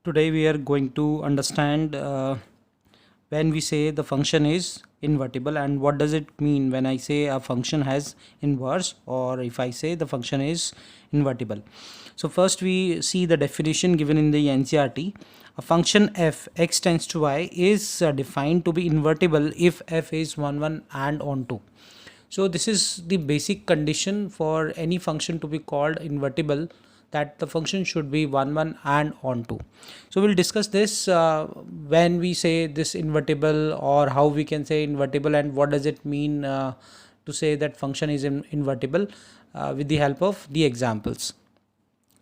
Today we are going to understand when we say the function is invertible and what does it mean when I say a function has inverse or if I say the function is invertible. So first we see the definition given in the NCERT. A function f x tends to y is defined to be invertible if f is 1 1 and onto. So this is the basic condition for any function to be called invertible, that the function should be 1 1 and onto. So we'll discuss this when we say this invertible, or how we can say invertible and what does it mean to say that function is invertible with the help of the examples.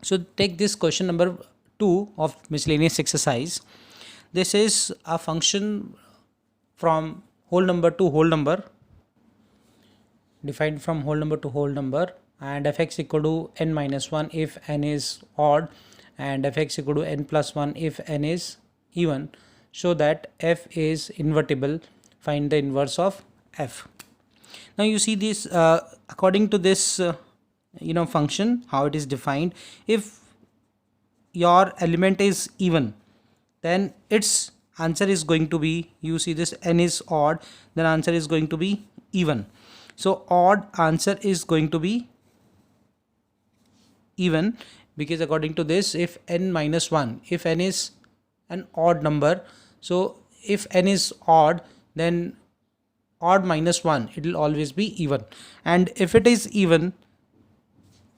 So take this question number 2 of miscellaneous exercise. This is a function from whole number to whole number, defined from whole number to whole number, and fx equal to n minus 1 if n is odd, and fx equal to n plus 1 if n is even. So that f is invertible, find the inverse of f. Now you see this according to this function, how it is defined. If your element is even, then its answer is going to be, you see this n is odd, then answer is going to be even. So odd answer is going to be even, because according to this, if n minus 1, if n is an odd number, so if n is odd, then odd minus 1, it will always be even. And if it is even,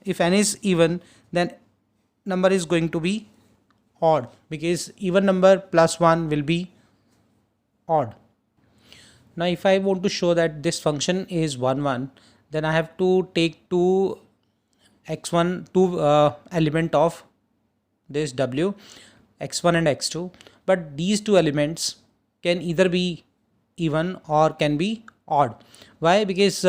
if n is even, then number is going to be odd, because even number plus 1 will be odd. Now if I want to show that this function is 1 1, then I have to take two element of this w, x1 and x2, but these two elements can either be even or can be odd. Why? Because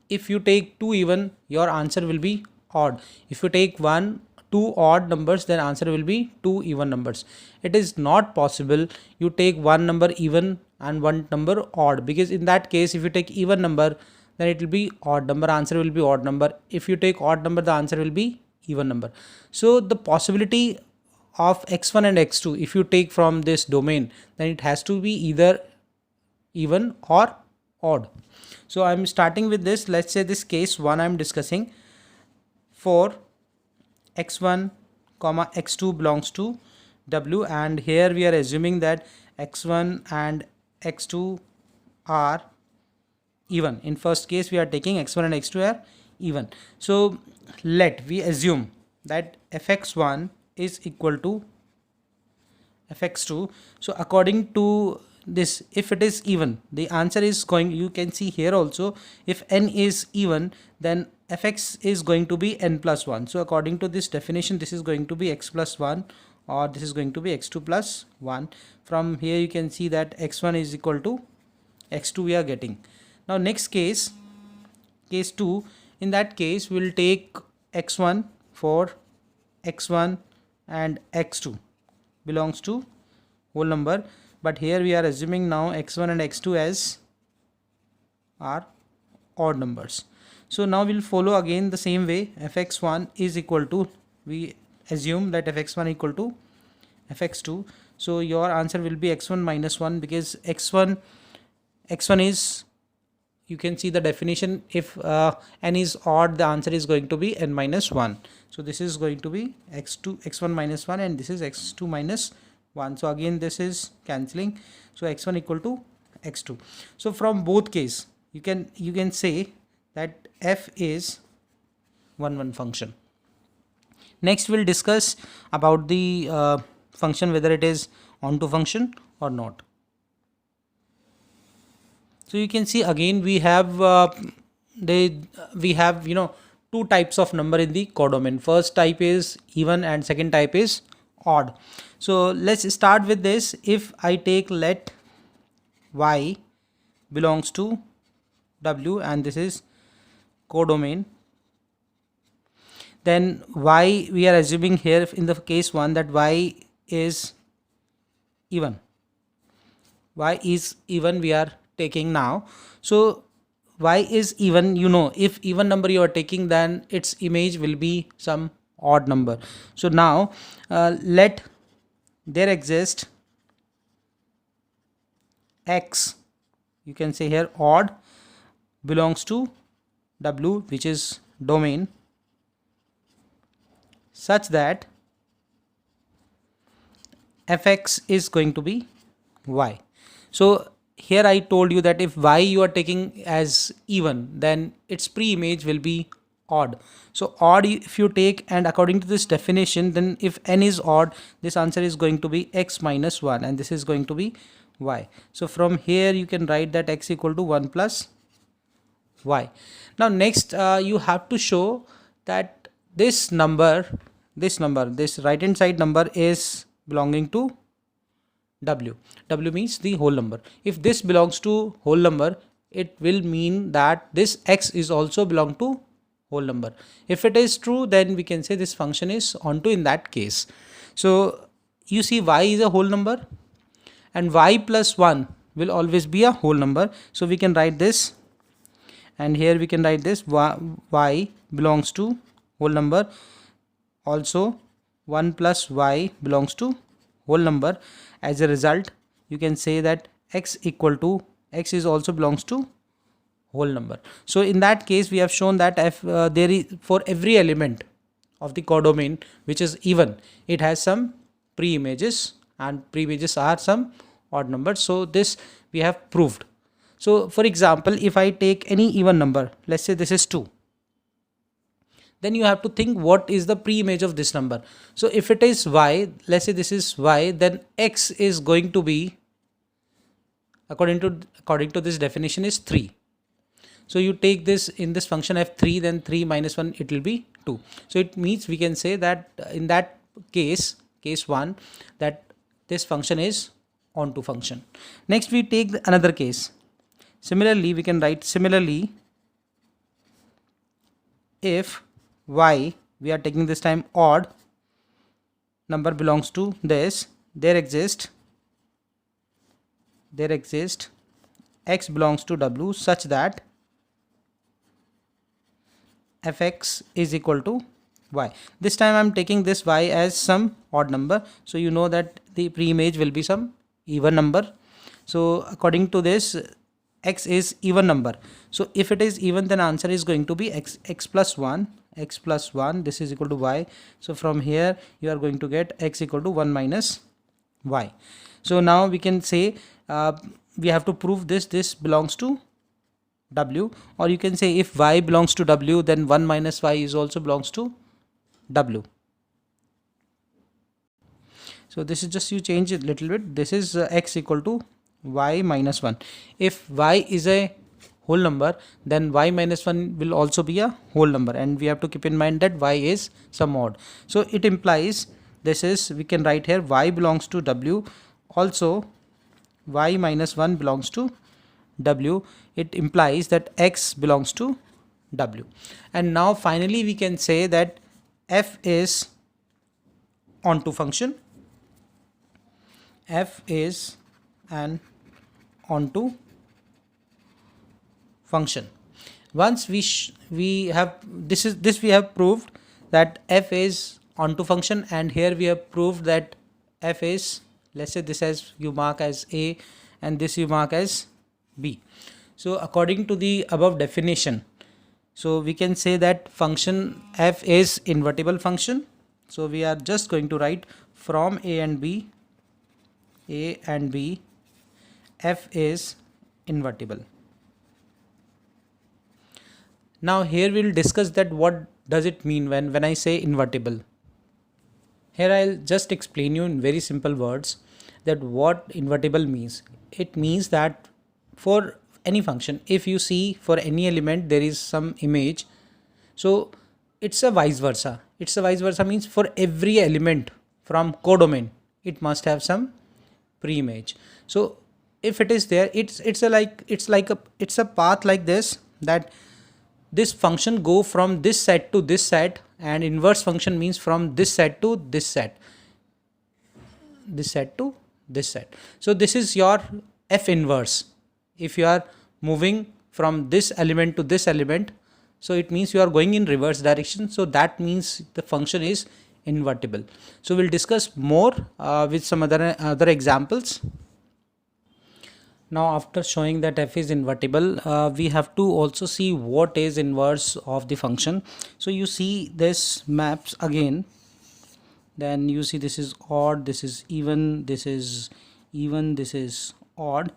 if you take two even, your answer will be odd. If you take two odd numbers, then answer will be two even numbers. It is not possible you take one number even and one number odd, because in that case, if you take even number, then it will be odd number, answer will be odd number. If you take odd number, the answer will be even number. So the possibility of x1 and x2, if you take from this domain, then it has to be either even or odd. So I'm starting with this. Let's say this case 1 I'm discussing. For x1 comma x2 belongs to w, and here we are assuming that x1 and x2 are even. In first case we are taking x1 and x2 are even. So let we assume that fx1 is equal to fx2. So according to this, if it is even, the answer is going, you can see here also, if n is even, then fx is going to be n plus 1. So according to this definition, this is going to be x plus 1, or this is going to be x2 plus 1. From here you can see that x1 is equal to x2 we are getting. Now next case 2, in that case we will take x1 for x1 and x2 belongs to whole number, but here we are assuming now x1 and x2 as are odd numbers. So now we'll follow again the same way. fx1 is equal to, we assume that fx1 equal to fx2. So your answer will be x1 minus 1, because x1 is, you can see the definition, if n is odd, the answer is going to be n minus 1. So this is going to be x1 minus 1, and this is x2 minus 1. So again this is cancelling, so x1 equal to x2. So from both case you can say that f is 1 1 function. Next we'll discuss about the function, whether it is onto function or not. So you can see again we have two types of number in the codomain. First type is even and second type is odd. So let's start with this. If I take let y belongs to w, and this is codomain, then y, we are assuming here in the case 1 that y is even. Y is even we are taking now. So y is even, if even number you are taking, then its image will be some odd number. So now let there exists x, you can say here odd, belongs to W, which is domain, such that fx is going to be y. So here I told you that if y you are taking as even, then its pre-image will be odd. So odd if you take, and according to this definition, then if n is odd, this answer is going to be x minus 1 and this is going to be y. So from here you can write that x equal to 1 plus y. Now next you have to show that this right hand side number is belonging to W. W means the whole number. If this belongs to whole number, it will mean that this x is also belong to whole number. If it is true, then we can say this function is onto in that case. So you see y is a whole number and y plus 1 will always be a whole number. So we can write this, and here we can write this y belongs to whole number. Also 1 plus y belongs to whole number. As a result, you can say that x equal to x is also belongs to whole number. So in that case, we have shown that if there is for every element of the codomain which is even, it has some pre-images, and pre-images are some odd numbers. So this we have proved. So for example, if I take any even number, let's say this is 2, then you have to think what is the pre-image of this number. So if it is y, let's say this is y, then x is going to be, according to this definition, is 3. So you take this in this function f3, then 3 minus 1, it will be 2. So it means we can say that in that case 1, that this function is onto function. Next we take another case. Similarly, we can write similarly if y, we are taking this time odd number belongs to this, there exist x belongs to W such that fx is equal to y. This time I am taking this y as some odd number, so you know that the pre-image will be some even number. So according to this, x is even number. So if it is even, then answer is going to be x plus 1, this is equal to y. So from here you are going to get x equal to 1 minus y. So now we can say we have to prove this belongs to W, or you can say if y belongs to W, then 1 minus y is also belongs to W. So this is just, you change it a little bit. This is x equal to y minus 1. If y is a whole number, then y minus 1 will also be a whole number, and we have to keep in mind that y is some odd. So it implies this is, we can write here y belongs to W, also y minus 1 belongs to W. It implies that x belongs to W. And now finally we can say that f is onto function. F is an onto function. Once we have we have proved that f is onto function, and here we have proved that f is, let's say this as you mark as A and this you mark as B. So according to the above definition, so we can say that function f is invertible function. So we are just going to write from A and B, f is invertible. Now here we will discuss that what does it mean when I say invertible. Here I'll just explain you in very simple words that what invertible means. It means that for any function, if you see for any element there is some image, so it's a vice versa. It's a vice versa means for every element from codomain, it must have some pre-image. So if it is there, it's a path like this, that this function go from this set to this set, and inverse function means from this set to this set, this set to this set. So this is your f inverse. If you are moving from this element to this element, so it means you are going in reverse direction. So that means the function is invertible. So we'll discuss more with some other examples. Now after showing that f is invertible, we have to also see what is inverse of the function. So you see this maps again, then you see this is odd, this is even, this is even, this is odd,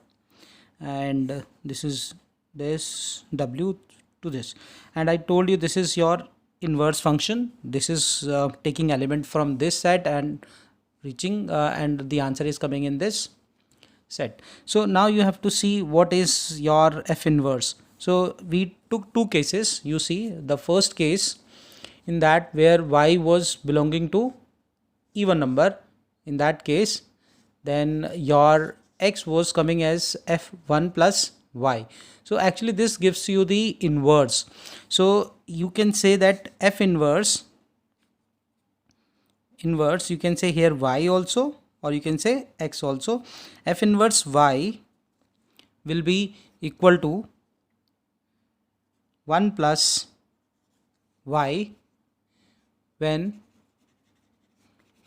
and this is this w to this, and I told you this is your inverse function. This is taking element from this set and reaching and the answer is coming in this set. So now you have to see what is your f inverse. So we took two cases. You see the first case, in that where y was belonging to even number, in that case then your x was coming as f1 plus y. So actually this gives you the inverse. So you can say that f inverse you can say here y also, or you can say x also. F inverse y will be equal to 1 plus y when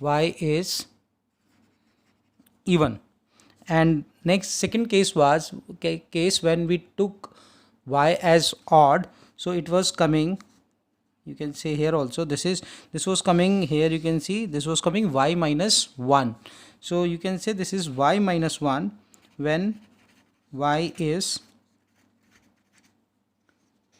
y is even. And next second case was case when we took y as odd. So it was coming, you can say here also, this was coming here, you can see this was coming y minus 1. So you can say this is y minus 1 when y is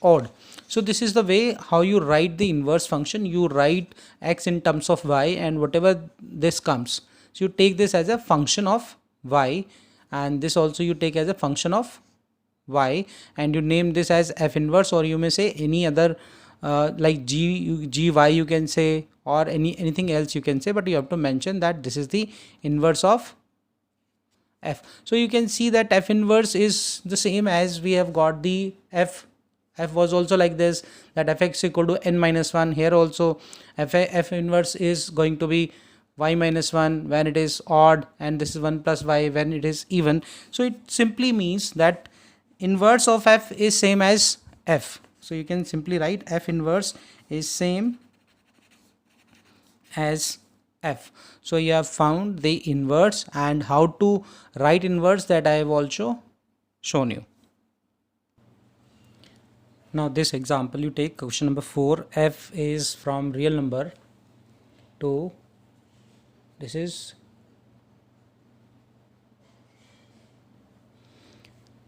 odd. So this is the way how you write the inverse function. You write x in terms of y, and whatever this comes, so you take this as a function of y, and this also you take as a function of y, and you name this as f inverse, or you may say any other like gy you can say, or anything else you can say, but you have to mention that this is the inverse of f. So you can see that f inverse is the same as we have got the f was also like this, that fx equal to n minus 1. Here also f inverse is going to be y minus 1 when it is odd, and this is 1 plus y when it is even. So it simply means that inverse of f is same as f. So you can simply write f inverse is same as f. So you have found the inverse, and how to write inverse, that I have also shown you. Now this example, you take question number 4. F is from real number to this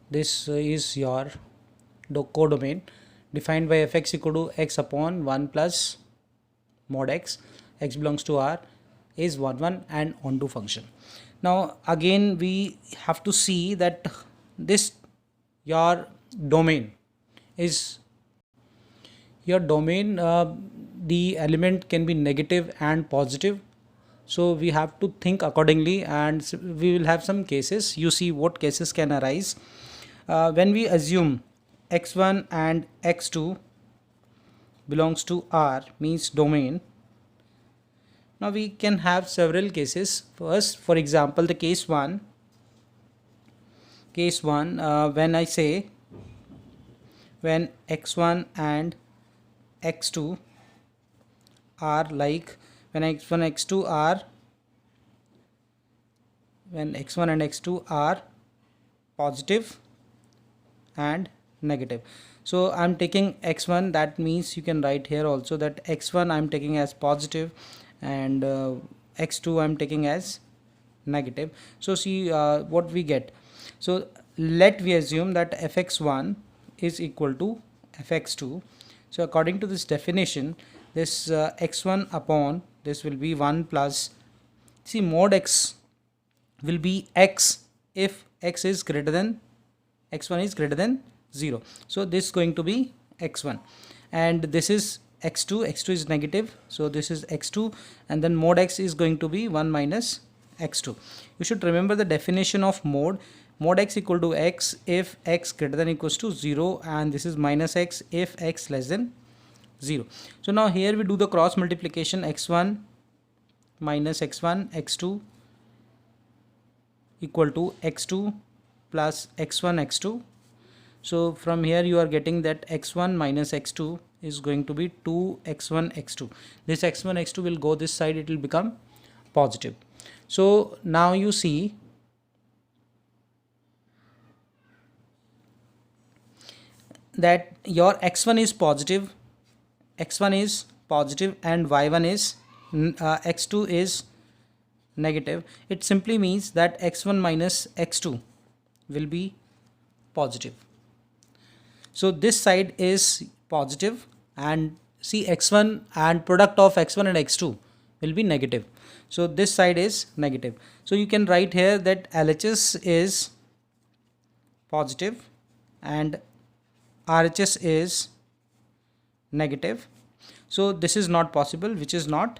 is your codomain defined by fx equal to x upon 1 plus mod x belongs to R is 1 1 and onto function. Now again we have to see that this your domain is your domain, the element can be negative and positive, so we have to think accordingly, and we will have some cases. You see what cases can arise when we assume x1 and x2 belongs to R, means domain. Now we can have several cases. First, for example, the case 1 when I say when x1 and x2 are like, when x1 x2 are, when x1 and x2 are positive and negative. So I'm taking x1, that means you can write here also that x1 I'm taking as positive, and x2 I'm taking as negative. So see what we get. So let we assume that fx1 is equal to fx2. So according to this definition, this x1 upon this will be 1 plus, see mod x will be x if x is greater than, x1 is greater than 0. So this is going to be x1, and this is x2 is negative, so this is x2, and then mod x is going to be 1 minus x2. You should remember the definition of mod x equal to x if x greater than equals to 0, and this is minus x if x less than 0. So now here we do the cross multiplication, x1 minus x1 x2 equal to x2 plus x1 x2. So from here you are getting that x1 minus x2 is going to be 2x1 x2. This x1 x2 will go this side, it will become positive. So now you see that your x1 is positive, x1 is positive and y1 is x2 is negative. It simply means that x1 minus x2 will be positive. So this side is positive, and see x1 and product of x1 and x2 will be negative. So this side is negative. So you can write here that LHS is positive and RHS is negative. So this is not possible, which is not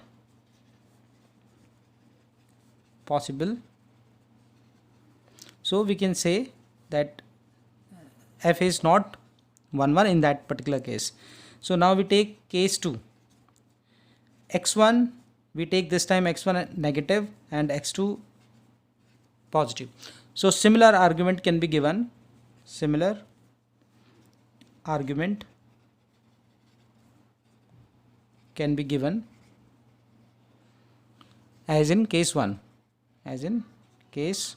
possible. So we can say that F is not 1 1 in that particular case. So now we take case 2. x1 we take this time x1 negative and x2 positive. So similar argument can be given. Similar argument can be given as in case 1. As in case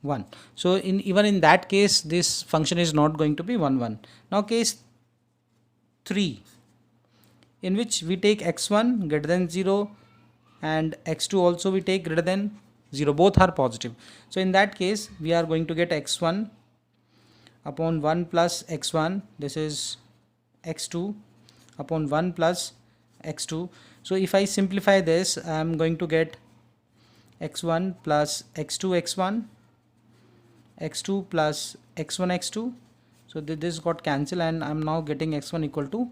1. So even in that case this function is not going to be 1 1. Now case 3, in which we take x1 greater than 0 and x2 also we take greater than 0, both are positive. So in that case we are going to get x1 upon 1 plus x1, this is x2 upon 1 plus x2. So if I simplify this, I am going to get x1 plus x2 x1, x2 plus x1 x2. So this got cancelled and I am now getting x1 equal to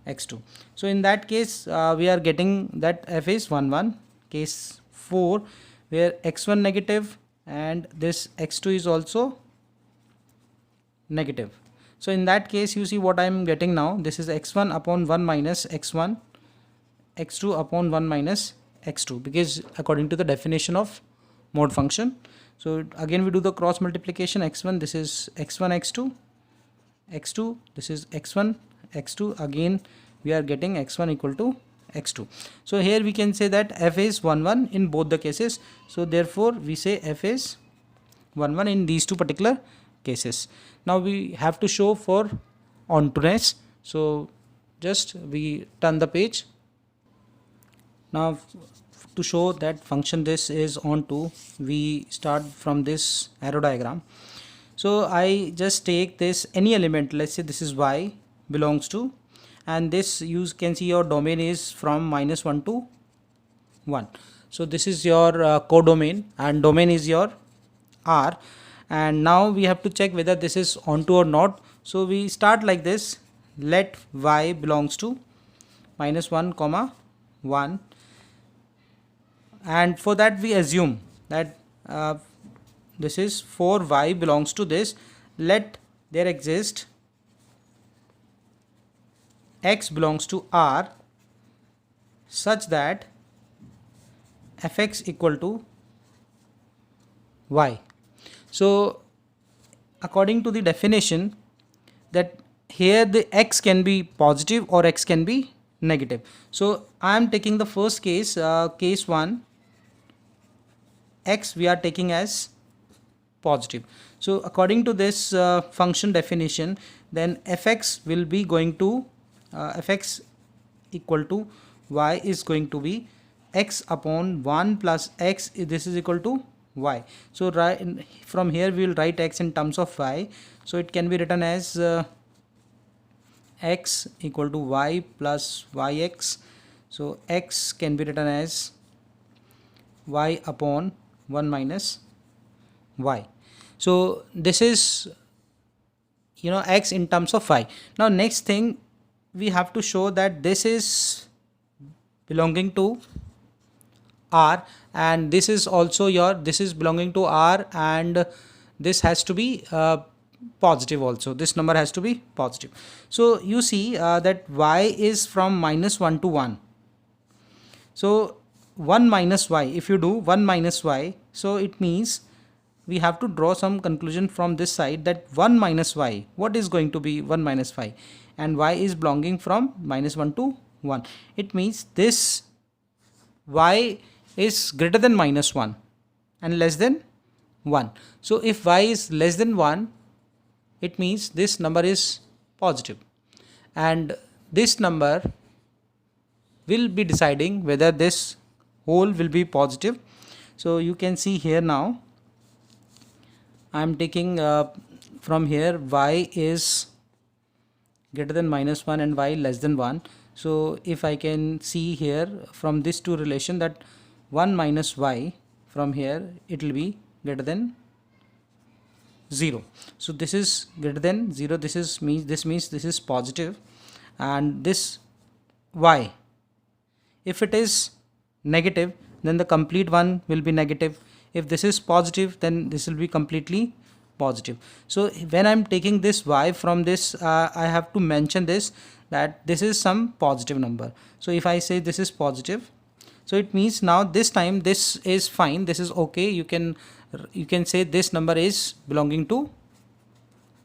x2. So in that case we are getting that f is 1 1. Case 4, where x1 negative and this x2 is also negative. So in that case you see what I am getting now. This is x1 upon 1 minus x1, x2 upon 1 minus x2, because according to the definition of mode function. So again we do the cross multiplication. X1, this is x1 x2, x2, this is x1 x2. Again we are getting x1 equal to x2. So here we can say that f is 1 1 in both the cases. So therefore we say f is 1 1 in these two particular cases. Now we have to show for ontoness. So just we turn the page. Now to show that function this is onto, we start from this arrow diagram. So I just take this any element, let's say this is y belongs to, and this you can see your domain is from -1 to 1. So this is your codomain and domain is your R. And now we have to check whether this is onto or not. So we start like this. Let y belongs to -1 comma 1, and for that we assume that this is for y belongs to this. Let there exist x belongs to R such that fx equal to y. So according to the definition, that here the x can be positive or x can be negative. So I am taking the first case, case 1, x we are taking as positive. So according to this function definition, then fx will be going to fx equal to y is going to be x upon 1 plus x, this is equal to y. So from here we will write x in terms of y. So it can be written as x equal to y plus yx. So x can be written as y upon 1 minus y. So this is x in terms of y. Now next thing we have to show that this is belonging to R, and this is also this is belonging to R, and this has to be positive also. This number has to be positive. So you see that y is from -1 to 1. So 1 minus y, if you do 1 minus y, so it means we have to draw some conclusion from this side, that 1 minus y, what is going to be 1 minus y, and y is belonging from -1 to 1. It means this y is greater than -1 and less than 1. So if y is less than 1, it means this number is positive, and this number will be deciding whether this whole will be positive. So you can see here, now I am taking from here y is greater than -1 and y less than 1. So if I can see here from this two relation, that 1 minus y, from here it will be greater than 0. So this is greater than 0, this means this is positive, and this y, if it is negative, then the complete one will be negative. If this is positive, then this will be completely positive. So when I'm taking this y from this, I have to mention this, that this is some positive number. So if I say this is positive, so it means now this time this is fine, this is okay. You can say this number is belonging to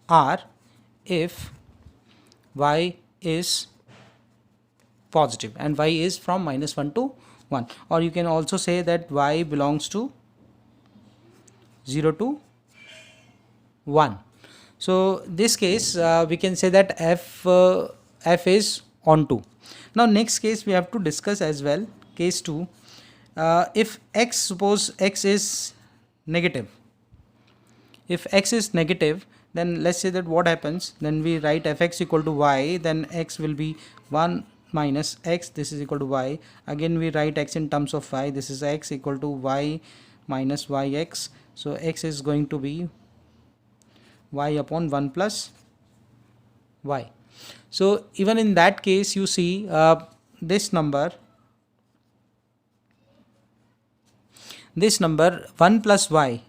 R if y is positive and y is from -1 to 1, or you can also say that y belongs to 0 to 1. So this case we can say that f is onto. Now next case we have to discuss as well, case 2. If x, suppose x is negative, if x is negative, then let's say that what happens, then we write fx equal to y, then x will be 1 minus x, this is equal to y. Again we write x in terms of y, this is x equal to y minus yx. So x is going to be y upon 1 plus y. So even in that case, you see this number 1 plus y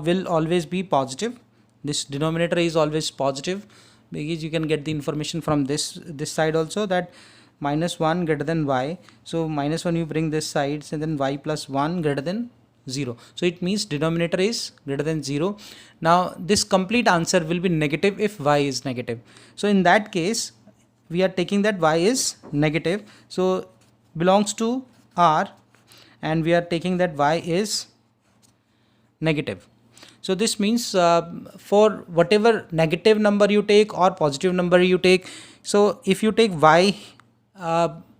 will always be positive. This denominator is always positive, because you can get the information from this side also, that -1 greater than y. So -1 you bring this side, and then y plus 1 greater than 0. So it means denominator is greater than 0. Now this complete answer will be negative if y is negative. So in that case, we are taking that y is negative, so belongs to R, and we are taking that y is negative. So this means for whatever negative number you take or positive number you take, so if you take y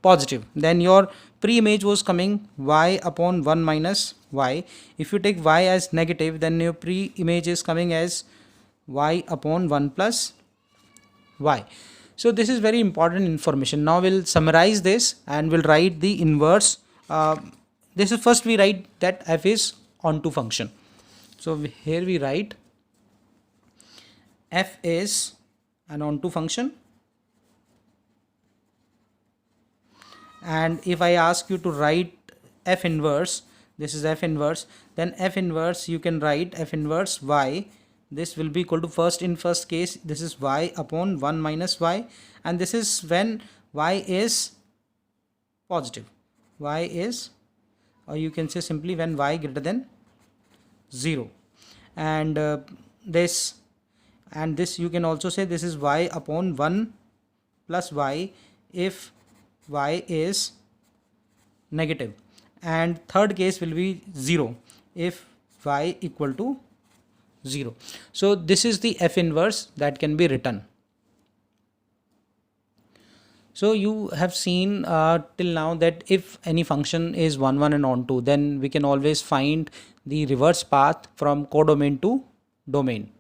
positive, then your pre-image was coming y upon 1 minus y. If you take y as negative, then your pre-image is coming as y upon 1 plus y. So this is very important information. Now we'll summarize this and we'll write the inverse. This is first we write that f is onto function. So here we write f is an onto function, and if I ask you to write f inverse, this is f inverse, then f inverse you can write f inverse y. This will be equal to, first case, this is y upon 1 minus y, and this is when y is positive. Y is, or you can say simply when y greater than 0, and this you can also say this is y upon 1 plus y if y is negative, and third case will be 0 if y equal to 0. So this is the f inverse that can be written. So you have seen till now that if any function is 1 1 and onto, then we can always find the reverse path from codomain to domain,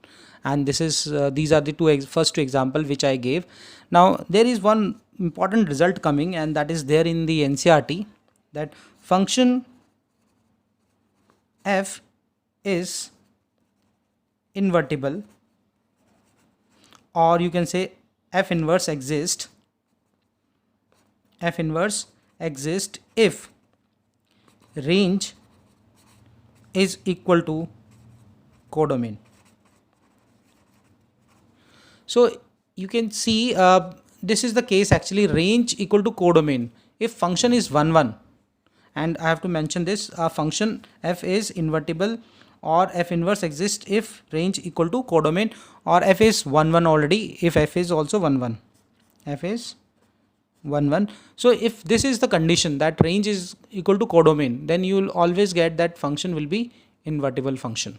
and this is these are the first two examples which I gave. Now there is one important result coming, and that is there in the NCERT, that function f is invertible, or you can say f inverse exists if range is equal to codomain. So you can see this is the case actually, range equal to codomain if function is 1 1, and I have to mention this function f is invertible or F inverse exists if range equal to codomain, or F is 1 1 already, if F is also 1 1. F is 1 1. So if this is the condition that range is equal to codomain, then you will always get that function will be invertible function.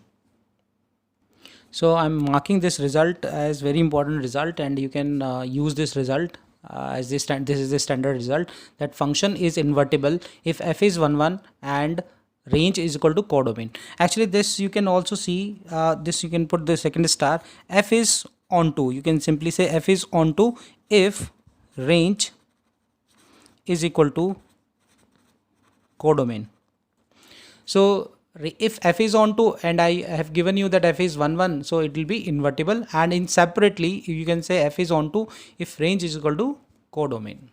So I'm marking this result as very important result, and you can use this result as this is the standard result, that function is invertible if F is 1 1 and range is equal to codomain. Actually this you can also see, this you can put the second star, F is onto, you can simply say F is onto if range is equal to codomain. So if F is onto, and I have given you that F is 1 1, so it will be invertible, and in separately you can say F is onto if range is equal to codomain.